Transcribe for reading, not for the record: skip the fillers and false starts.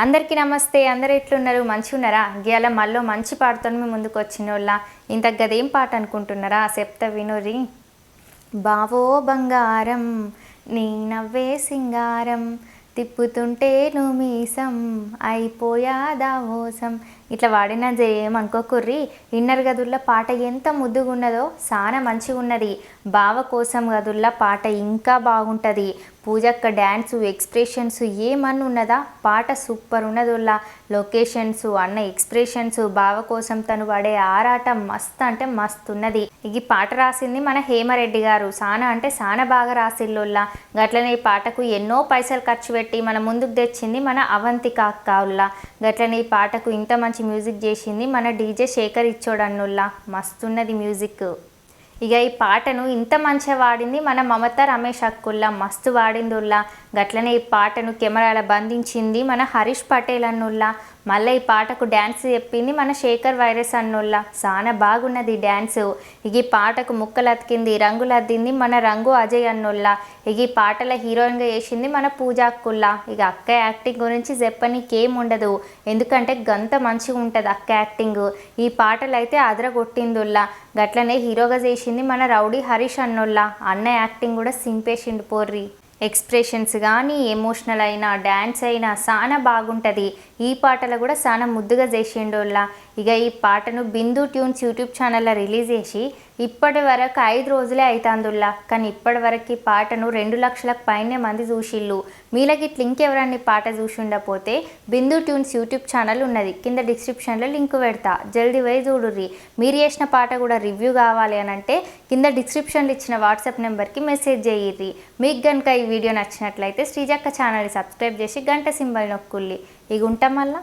అందరికీ నమస్తే. అందరు ఎట్లున్నారు? మంచిగా ఉన్నారా? గీయాల మళ్ళీ మంచి పాటతో మీ ముందుకు వచ్చినోళ్ళ. ఇంత గదేం పాట అనుకుంటున్నారా? చెప్తా వినురి. బావో బంగారం నీ నవ్వే సింగారం తిప్పుతుంటే నువ్వు మీసం అయిపోయాదా మోసం. ఇట్లా వాడిన ఏమనుకోకుర్రి. ఇన్నర్ గదుల్లో పాట ఎంత ముద్దుగా ఉన్నదో చాలా మంచిగా ఉన్నది. బావ కోసం గదుల్లో పాట ఇంకా బాగుంటుంది. పూజక్క డ్యాన్సు ఎక్స్ప్రెషన్స్ ఏమన్నా ఉన్నదా? పాట సూపర్ ఉన్నదిలా. లొకేషన్స్ అన్న ఎక్స్ప్రెషన్స్ బావ కోసం తను పడే ఆరాటం మస్తు అంటే మస్తు ఉన్నది. ఈ పాట రాసింది మన హేమరెడ్డి గారు. సానా అంటే సానా బాగా రాసిల్లుల్లా. గట్లనే ఈ పాటకు ఎన్నో పైసలు ఖర్చు పెట్టి మన ముందుకు తెచ్చింది మన అవంతిక అక్కవుల్లా. గట్లనే ఈ పాటకు ఇంత మంచి మ్యూజిక్ చేసింది మన డీజే శేఖర్ ఇచ్చోడన్నుల్లా. మస్తున్నది మ్యూజిక్. ఇక ఈ పాటను ఇంత మంచిగా వాడింది మన మమత రమేష్ అక్కుల్లా. మస్తు వాడిందుల్లా. గట్లనే ఈ పాటను కెమెరాల బంధించింది మన హరీష్ పటేల్ అన్నుల్లా. మళ్ళీ ఈ పాటకు డ్యాన్స్ చెప్పింది మన శేఖర్ వైరస్ అన్నుల్లా. చాలా బాగున్నది డ్యాన్సు. ఇక ఈ పాటకు ముక్కలు అతికింది రంగులు అద్దింది మన రంగు అజయ్ అన్నుల్లా. ఇక ఈ పాటల హీరోయిన్గా చేసింది మన పూజ అక్కుల్లా. ఇక అక్క యాక్టింగ్ గురించి చెప్పనీకేం ఉండదు, ఎందుకంటే గంత మంచిగా ఉంటుంది అక్క యాక్టింగ్. ఈ పాటలు అయితే అదరగొట్టిందుల్లా. గట్లనే హీరోగా చేసింది మన రౌడీ హరీష్ అన్నోల్లా. అన్న యాక్టింగ్ కూడా సింపేసిండు పోర్రి. ఎక్స్ప్రెషన్స్ కానీ ఎమోషనల్ అయినా డ్యాన్స్ అయినా చాలా బాగుంటుంది. ఈ పాటలు కూడా చాలా ముద్దుగా చేసిండోళ్ళ. ఇక ఈ పాటను బిందు ట్యూన్స్ యూట్యూబ్ ఛానల్లో రిలీజ్ చేసి ఇప్పటి వరకు 5 రోజులే అవుతుందిలా. కానీ ఇప్పటి వరకు ఈ పాటను 2 లక్షలకు పైనే మంది చూసిళ్ళు. మీలకి ఇట్లా ఇంకెవరన్నా పాట చూసి ఉండకపోతే బిందు ట్యూన్స్ యూట్యూబ్ ఛానల్ ఉన్నది, కింద డిస్క్రిప్షన్లో లింక్ పెడతా, జల్దీ పోయి చూడుర్రి. మీరు చేసిన పాట కూడా రివ్యూ కావాలి అని అంటే కింద డిస్క్రిప్షన్లో ఇచ్చిన వాట్సాప్ నెంబర్కి మెసేజ్ చేయిర్రి. మీకు కనుక ఈ వీడియో నచ్చినట్లయితే శ్రీజక్క ఛానల్ని సబ్స్క్రైబ్ చేసి గంట సింబల్ నొక్కుల్లి. ఇక ఉంటాం మళ్ళా.